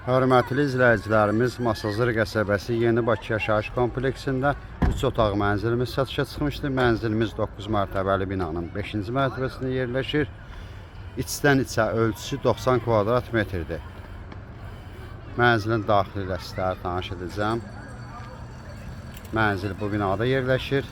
Hörmətli izləyicilərimiz, Masazır qəsəbəsi Yeni Bakı yaşayış kompleksində 3 otaq mənzilimiz satışa çıxmışdır. Mənzilimiz 9 mərtəbəli binanın 5-ci mərtəbəsində yerləşir. İçdən içə ölçüsü 90 kvadrat metrdir. Mənzilin daxili ilə sizlərə tanış edəcəm. Mənzil bu binada yerləşir.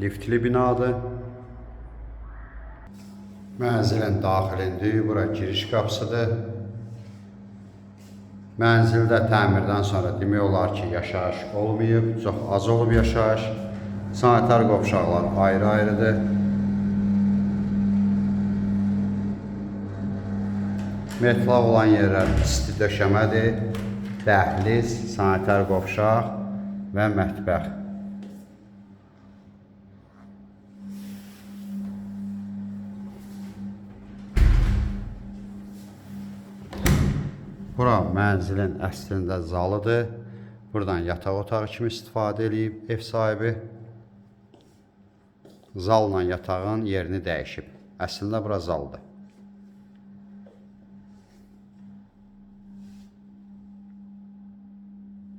Liftli binadır. Mənzilin daxilində bura giriş qapısıdır. Mənzildə təmirdən sonra demək olar ki, yaşayış olmayıb, çox az olub yaşayış. Sanitar qovşaqlar ayrı-ayrıdır. Metlaq olan yerlər isti döşəmədir. Dəhliz, sanitar qovşaq və mətbəx. Bura mənzilin əslində zalıdır. Buradan yataq otağı kimi istifadə edib ev sahibi. Zalla yatağın yerini dəyişib. Əslində bura zaldır.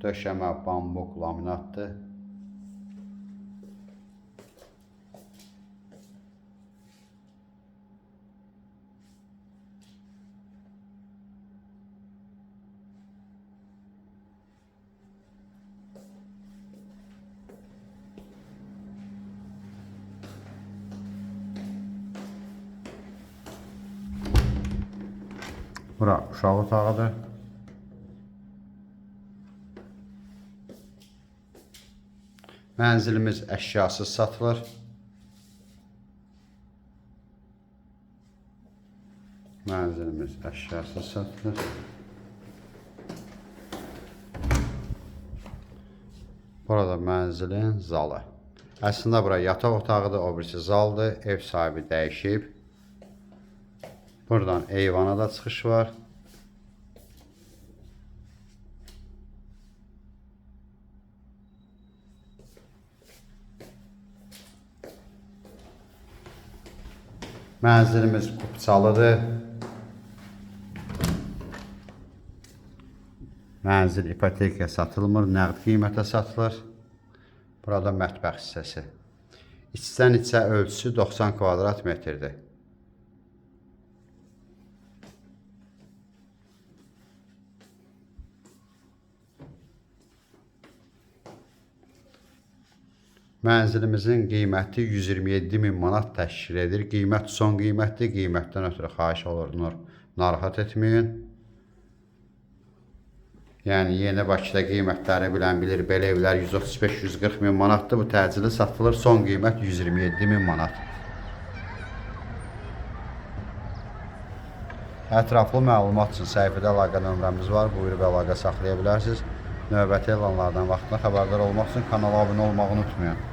Döşəmə bambuk laminatdır. Bura uşaq otağıdır. Mənzilimiz əşyasız satılır. Mənzilimiz əşyasız satılır. Burada mənzilin zalı. Əslində bura yataq otağıdır, o birisi zaldır. Ev sahibi dəyişib. Buradan eyvana da çıxış var. Mənzilimiz kupçalıdır. Mənzil ipotekaya satılmır, nəqd qiymətə satılır. Burada mətbəx hissəsi. İçdən içə ölçüsü 90 kvadrat metrdir. Mənzilimizin qiyməti 127.000 manat təşkil edir. Qiymət son qiymətdir. Qiymətdən ötürü xahiş olunur, narahat etməyin. Yəni, Yeni Bakıda qiymətləri bilən bilir, belə evlər 135-140 min manatdır. Bu təcili satılır. Son qiymət 127.000 manat. Ətraflı məlumat üçün səhifədə əlaqə nömrəmiz var. Buyurub əlaqə saxlaya bilərsiniz. Növbəti elanlardan vaxtında xəbərdar olmaq üçün kanala abunə olmağı unutmayın.